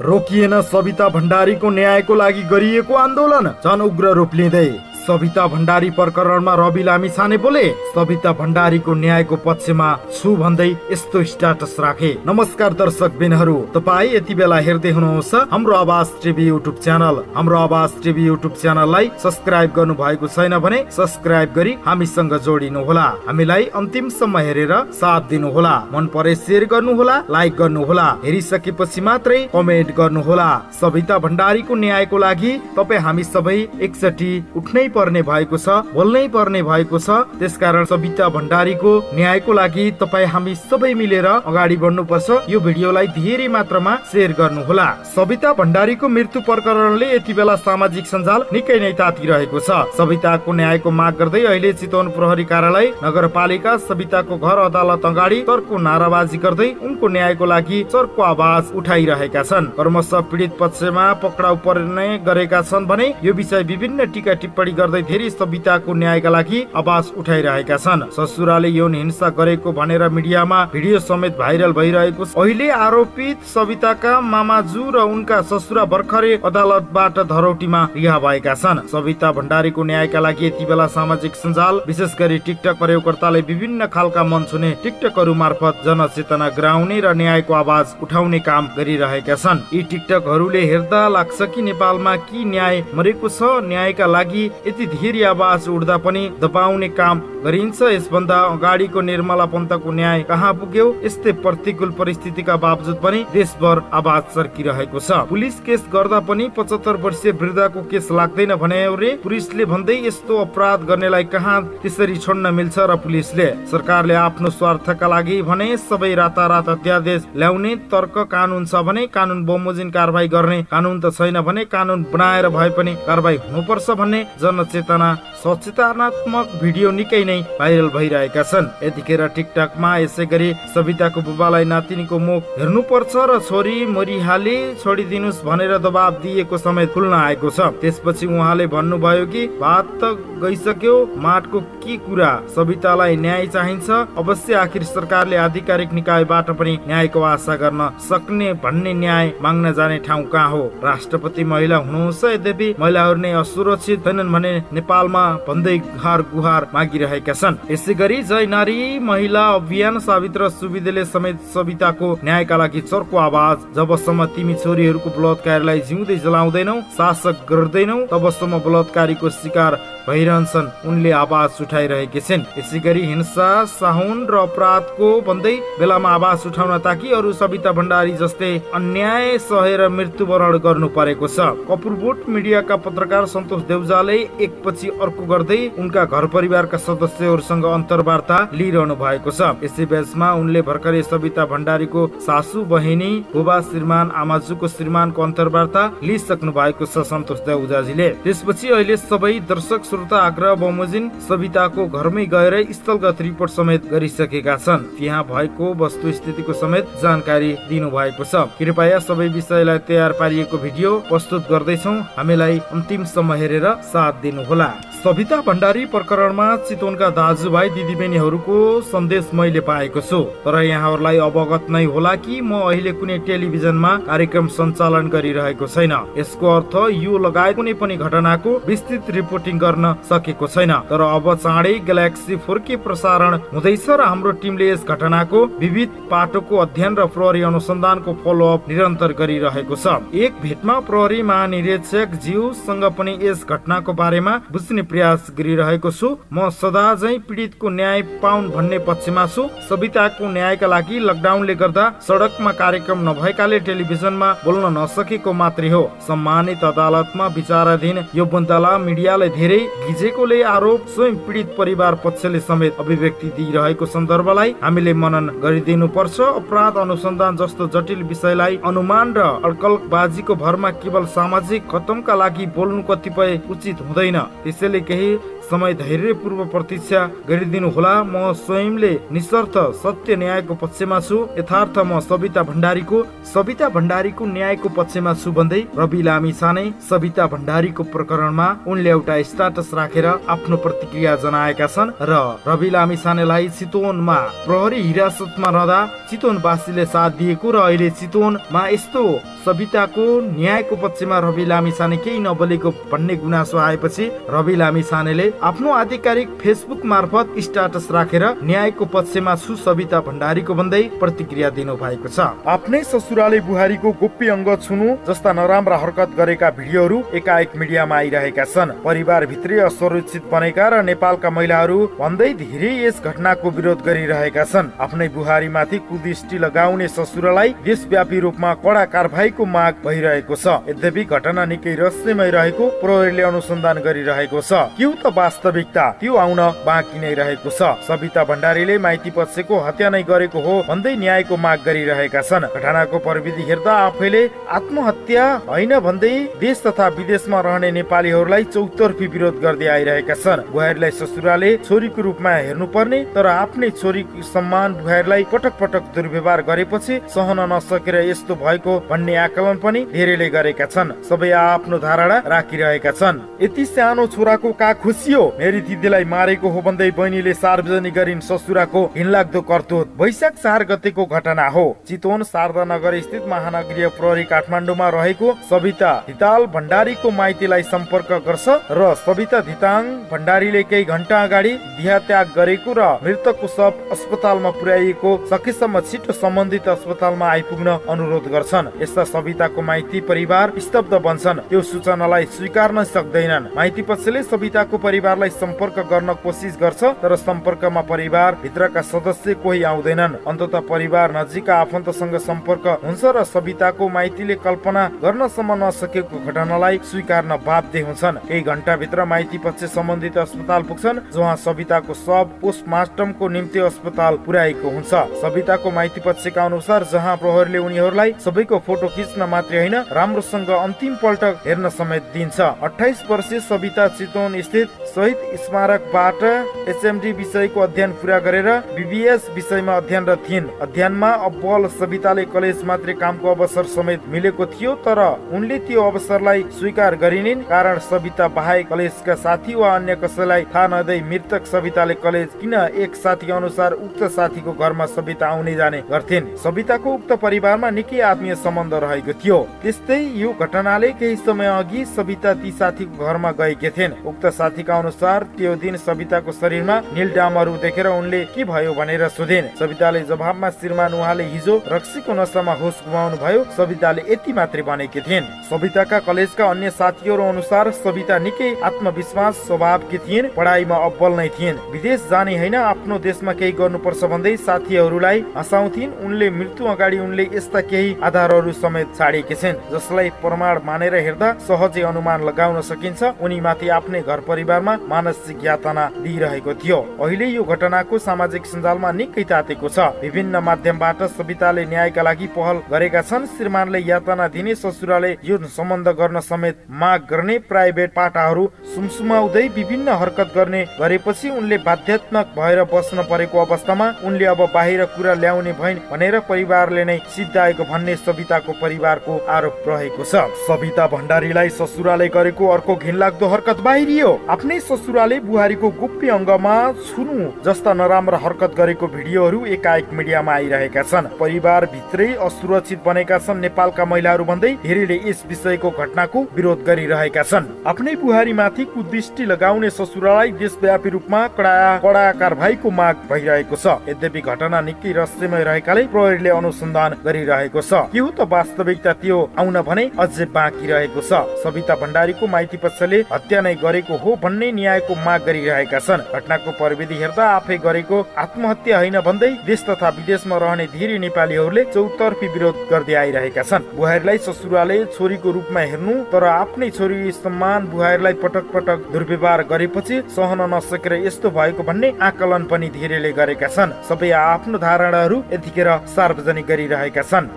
रोकिएन सविता भण्डारीको न्यायको लागि गरिएको आन्दोलन, जन उग्र रूप लिँदै। सविता भण्डारी प्रकरणमा रवि लामिछाने बोले, सविता भण्डारीको न्यायको पक्षमा छु भन्दै यस्तो स्ट्याटस राखे। नमस्कार दर्शक बिनहरू, तपाईँ यति बेला हेर्दै हुनुहुन्छ हाम्रो आवाज टिभी युट्युब च्यानल। हाम्रो आवाज टिभी युट्युब च्यानललाई सब्स्क्राइब गर्नु भएको छैन भने सब्स्क्राइब गरी हामीसँग जोडिनु होला। हामीलाई अन्तिमसम्म हेरेर साथ दिनु होला। मन परे शेयर गर्नु होला, लाइक गर्नु होला, हेरिसकेपछि मात्रै कमेन्ट गर्नु होला। सविता भण्डारीको न्यायको लागि तपाईँ हामी सबै एकचोटि उठ्नै पर्ने भएको छ, बोल्नै पर्ने भएको छ। त्यसकारण सविता भण्डारीको न्यायको लागि तपाईँ हामी सबै मिलेर अगाडि बढ्नुपर्छ। यो भिडियोलाई धेरै मात्रामा शेयर गर्नुहोला। सविता भण्डारीको मृत्यु प्रकरणले यति बेला सामाजिक सञ्जाल निकै नै तातिरहेको छ। सविताको न्यायको माग गर्दै अहिले चितवन प्रहरी कार्यालय, नगरपालिका, सविताको घर अदालत अगाडि चर्को नाराबाजी गर्दै उनको न्यायको लागि चर्को आवाज उठाइरहेका छन्। क्रमशः पीडित पक्षमा पक्राउ पर्ने गरेका छन् भने यो विषय विभिन्न टीका टिप्पणी गर्दै धेरै सविताको न्यायका लागि आवाज उठाइरहेका छन्। ससुराले यौन हिंसा गरेको भनेर मिडियामा भिडियो समेत भाइरल भइरहेको छ। अहिले आरोपित सविताका मामाजू र उनका ससुरा भर्खरै अदालतबाट धरौटीमा रिहा भएका छन्। सविता भण्डारीको न्यायका लागि यति बेला सामाजिक सञ्जाल, विशेष गरी टिकटक प्रयोगकर्ताले विभिन्न खालका मन छुने टिकटकहरू मार्फत जनचेतना गराउने र न्यायको आवाज उठाउने काम गरिरहेका छन्। यी टिकटकहरूले हेर्दा लाग्छ कि नेपालमा कि न्याय मरेको छ। न्यायका लागि यति धेरै आवाज उठ्दा पनि दबाउने काम गरिन्छ। यसभन्दा अगाडिको निर्मला पन्तको न्याय कहाँ पुग्यो? यस्तै प्रतिकूल परिस्थितिका बावजुद पनि देशभर आवाज चर्किरहेको छ। पुलिस केस गर्दा पनि 75 वर्षीय वृद्धको केस लाग्दैन भने रे पुलिसले भन्दै यस्तो अपराध गर्नेलाई कहाँ त्यसरी छोड्न मिल्छ र पुलिसले सरकारले आफ्नो स्वार्थका लागि भने सबै रातारात अध्यादेश ल्याउने तर्क कानुन छ भने कानुन बमोजिम कारबाही गर्ने, कानुन त छैन भने कानुन बनाएर भए पनि कारबाही हुनुपर्छ भन्ने जनचेतना सचेतनात्मक भिडियो निकै नै भाइरल भइरहेका छन्। यतिखेर टिकटकमा यसै गरी सविताको बुबालाई नातिनीको मुख हेर्नुपर्छ र छोरी मरिहाले छोडिदिनुस् भनेर दबाब दिएको समेत खुल्न आएको छ। त्यसपछि उहाँले भन्नुभयो कि बात त गइसक्यो, माटको के कुरा, सवितालाई न्याय चाहिन्छ। अवश्य आखिर सरकारले आधिकारिक निकायबाट पनि न्यायको आशा गर्न सक्ने भन्ने न्याय माग्न जाने ठाउँ कहाँ हो? राष्ट्रपति महिला हुनुहुन्छ, यद्यपि महिलाहरू नै असुरक्षित छैनन् भने नेपालमा भन्दै घर गुहार मागिरहेका छन्। यसै गरी जय नारी महिला अभियान सावित्र सुविदेले समेत सविताको न्यायका लागि चर्को आवाज, जबसम्म तिमी छोरीहरूको बलात्कारलाई जिउँदै जलाउँदैनौ, शासक गर्दैनौ, तबसम्म बलात्कारीको शिकार भइरहन्छन्, उनले आवाज उठाइरहेकी छिन्। यसै गरी हिंसा, साहुन र अपराधको भन्दै बेलामा आवाज उठाउन ताकि अरू सविता भण्डारी जस्तै अन्याय सहेर मृत्युवरण गर्नु परेको छ। कपुरबोट मिडियाका पत्रकार सन्तोष देउजाले एकपछि अर्को गर्दै उनका घर परिवारका सदस्यहरूसँग अन्तर्वार्ता लिइरहनु भएको छ। यसै बेचमा उनले भर्खरै सविता भण्डारीको सासू, बहिनी, बुबा, श्रीमान, आमाजुको श्रीमानको अन्तर्वार्ता लिइसक्नु भएको छ सन्तोष देउजाजीले। त्यसपछि अहिले सबै दर्शक श्रोता आग्रह बमोजिम सविताको घरमै गएर स्थलगत रिपोर्ट समेत गरिसकेका छन्। त्यहाँ भएको वस्तुस्थितिको समेत जानकारी दिनु भएको छ। कृपया सबै विषयलाई तयार पारिएको भिडियो प्रस्तुत गर्दैछौ, हामीलाई अन्तिमसम्म हेरेर साथ दिनु होला। सविता भण्डारी प्रकरणमा चितवनका दाजुभाइ दिदीबहिनीहरूको सन्देश मैले पाएको छु, तर यहाँहरूलाई अवगत नै होला कि म अहिले कुनै टेलिभिजनमा कार्यक्रम सञ्चालन गरिरहेको छैन। यसको अर्थ यो लगायत कुनै पनि घटनाको विस्तृत रिपोर्टिङ गर्न सकेको छैन। तर अब चाँडै ग्यालेक्सी 4K प्रसारण हुँदैछ र हाम्रो टिमले यस घटनाको विविध पाटोको अध्ययन र प्रहरी अनुसन्धानको फलोअप निरन्तर गरिरहेको छ। एक भेटमा प्रहरी महानिरीक्षक ज्यूसँग पनि यस घटनाको बारेमा बुझ्ने प्रयास गरिरहेको छु। म सदा झै पीडितको न्याय पाउन् भन्ने पक्षमा छु। सविताको न्यायका लागि लकडाउनले गर्दा सडकमा कार्यक्रम नभएकाले टेलिभिजनमा बोल्न नसकेको मात्रै हो। सम्मानित अदालतमा विचाराधीन यो मुद्दालाई मिडियाले धेरै गिजेकोले आरोप स्वयं पीडित परिवार पक्षले समेत अभिव्यक्ति दिइरहेको सन्दर्भलाई हामीले मनन गरिदिनु पर्छ। अपराध अनुसन्धान जस्तो जटिल विषयलाई अनुमान र अड्कलबाजीको भरमा केवल सामाजिक खतमका लागि बोल्नु कतिपय उचित हुँदैन। त्यसैले केही समय धैर्यपूर्वक प्रतीक्षा गरिदिनु होला। म स्वयंले निशर्त सत्य न्यायको पक्षमा छु। यथार्थ म सविता भण्डारीको न्यायको पक्षमा छु भन्दै रवि लामिछाने सविता भण्डारीको प्रकरणमा उनले एउटा स्ट्याटस राखेर आफ्नो प्रतिक्रिया जनाएका छन् र रवि लामिछानेलाई चितवनमा प्रहरी हिरासतमा रहँदा चितवनवासीले साथ दिएको र अहिले चितवनमा यस्तो सबिताको न्यायको पक्षमा रवि लामिछाने केही नबोलेको भन्ने गुनासो आएपछि रवि लामिछानेले आफ्नो आधिकारिक फेसबुक मार्फत स्ट्याटस राखेर न्यायको पक्षमा छु सबिता भण्डारीको भन्दै प्रतिक्रिया दिनु भएको छ। आफ्नै ससुराले बुहारीको गोप्य अङ्ग छुनु जस्ता नराम्रा हरकत गरेका भिडियोहरू एकाएक मिडियामा आइरहेका छन्। परिवार भित्रै असुरक्षित बनेका र नेपालका महिलाहरू भन्दै धेरै यस घटनाको विरोध गरिरहेका छन्। आफ्नै बुहारीमाथि कुदृष्टि लगाउने ससुरालाई देशव्यापी रूपमा कडा कारबाहीको माग भइरहेको छ। यद्यपि घटना निकै रहस्यमय रहेको प्रहरीले अनुसन्धान गरिरहेको छ। के हो त वास्तविकता, त्यो आउन बाँकी नै रहेको छ। सबिता भण्डारीले माइती पक्षको हत्या नै गरेको हो भन्दै न्यायको माग गरिरहेका छन्। घटनाको प्रविधि हेर्दा आफैले आत्महत्या होइन भन्दै देश तथा विदेशमा रहने नेपालीहरूलाई चौतर्फी विरोध गर्दै आइरहेका छन्। बुहारीलाई ससुराले छोरीको रूपमा हेर्नुपर्ने तर आफ्नै छोरीको सम्मान बुहारीलाई पटक पटक दुर्व्यवहार गरेपछि सहन नसकेर यस्तो भएको भन्ने आकलन पनि धेरैले गरेका छन्। सबै आफ्नो धारणा राखिरहेका छन्। यति सानो छोराको का खुसी हो, मेरी दिदीलाई मारेको हो भन्दै बहिनीले सार्वजनिक गरिन् ससुराको घिनलाग्दो करतुत। वैशाख 4 गतेको घटना हो। चितवन शारदा नगर स्थित महानगरीय प्रहरी काठमाडौँमा रहेको सबिता धिताल भण्डारीको माइतीलाई सम्पर्क गर्छ र सबिता धिताङ भण्डारीले केही घण्टा अगाडि देहत्याग गरेको र मृतकको शव अस्पतालमा पुर्याइएको सकेसम्म छिटो सम्बन्धित अस्पतालमा आइपुग्न अनुरोध गर्छन्। यस्ता सबिताको माइती परिवार स्तब्ध बन्छन्। त्यो सूचनालाई स्वीकार्न सक्दैनन्। माइती पक्षले सबिताको परिवारलाई सम्पर्क गर्न कोसिस गर्छ तर सम्पर्कमा परिवार भित्रका सदस्य कोही आउँदैनन्। अन्ततः परिवार नजिकका आफन्तसँग सम्पर्क हुन्छ र सबिताको माइतीले कल्पना गर्नसम्म नसकेको घटनालाई स्वीकार्न बाध्य हुन्छन्। केही घण्टा भित्र माइती पक्ष सम्बन्धित अस्पताल पुग्छन् जहाँ सबिताको शव पोस्टमार्टमको निम्ति अस्पताल पुर्याएको हुन्छ। सबिताको माइती पक्षका अनुसार जहाँ प्रहरीले उनीहरूलाई सबैको फोटो खिच्न मात्रै होइन राम्रोसँग अन्तिम पल्ट हेर्न समेत दिन्छ। 28 वर्षीय सबिता चितवन स्थित शहीद स्मारकबाट एचएमडी विषयको अध्ययन पूरा गरेर बीबीएस विषयमा अध्ययनरत थिइन्। अध्ययनमा अब्बल सबिताले कलेज मात्रै कामको अवसर समेत मिलेको थियो तर उनले त्यो अवसरलाई स्वीकार गरिनिन् कारण सबिता बाहेक कलेजका साथी वा अन्य कसैलाई थाहा नदै मृतक सबिताले कलेज किन एक साथी अनुसार उक्त साथीको घरमा सबिता आउने जाने गर्थिन्। सबिताको उक्त परिवारमा निकै आत्मीय सम्बन्ध रहेको थियो। त्यस्तै यो घटनाले केही समय अघि सबिता ती साथीको घरमा गएकी थिइन्। उक्त साथीका अनुसार त्यो दिन सबिताको शरीरमा नील डामहरू देखेर उनले के भयो भनेर सोधिन्। सबिताले जवाबमा श्रीमान उहाँले हिजो रक्सीको नशामा होस गुमाउनु भयो सबिताले यति मात्रै भनेकी थिइन्। सबिताका कलेजका अन्य साथीहरू अनुसार सबिता निकै आत्मविश्वास स्वभावकी थिइन्। पढाइमा अब्बल नै थिइन्। विदेश जाने होइन आफ्नो देशमा केही गर्नुपर्छ भन्दै साथीहरूलाई हँसाउँथिन्। उनले मृत्यु अगाडि उनले यस्ता केही आधारहरू समेत छाडेकी छिन् जसलाई प्रमाण मानेर हेर्दा सहजै अनुमान लगाउन सकिन्छ उनी माथि आफ्नै घर परिवारमा मानसिक यातना दिइरहेको थियो। अहिले यो घटनाको सामाजिक सञ्जालमा निकै तातेको छ। विभिन्न माध्यमबाट सबिताले न्यायका लागि पहल गरेका छन्। श्रीमानले यातना दिने ससुराले यो सम्बन्ध गर्न समेत माग गर्ने प्राइभेट पाटाहरू सुमसुमाउँदै विभिन्न हरकत गर्ने गरेपछि उनले बाध्यात्मक भएर बस्न परेको अवस्थामा उनले अब बाहिर कुरा ल्याउने भइन् भनेर परिवारले नै सिद्धाएको भन्ने सबिताको परिवारको आरोप रहेको छ। सबिता भण्डारीलाई ससुराले गरेको अर्को घिनलाग्दो हरकत बाहिरियो। आफ्नै ससुराले बुहारीको गोप्य अङ्गमा छुनु जस्ता नराम्रा हरकत गरेको भिडियोहरू एकाएक मिडियामा आइरहेका छन्। परिवार भित्रै असुरक्षित बनेका छन् नेपालका महिलाहरू भन्दै धेरैले यस विषयको घटनाको विरोध गरिरहेका छन्। आफ्नै बुहारीमाथि कुदृष्टि लगाउने ससुरालाई देशव्यापी रूपमा कडा कारबाहीको माग भइरहेको छ। यद्यपि घटना निकै रहस्यमय रहेकाले प्रहरीले अनुसन्धान गरिरहेको छ। के हो त वास्तविकता, त्यो आउन भने अझै बाँकी रहेको छ। सबिता भण्डारीको माइती पक्षले हत्या नै गरेको हो भन्ने न्यायको माग गरिरहेका छन्। घटनाको प्रविधि हेर्दा आफै गरेको आत्महत्या होइन भन्दै देश तथा विदेशमा रहने धेरै नेपालीहरूले चौतर्फी विरोध गर्दै आइरहेका छन्। बुहारीलाई ससुराले छोरीको रूपमा हेर्नु तर आफ्नै छोरी सम्मान बुहारीलाई पटक पटक दुर्व्यवहार गरेपछि सहन नसकेर यस्तो भएको भन्ने आकलन पनि धेरैले गरेका छन्। सबै आफ्नो धारणाहरू यतिखेर सार्वजनिक गरिरहेका छन्।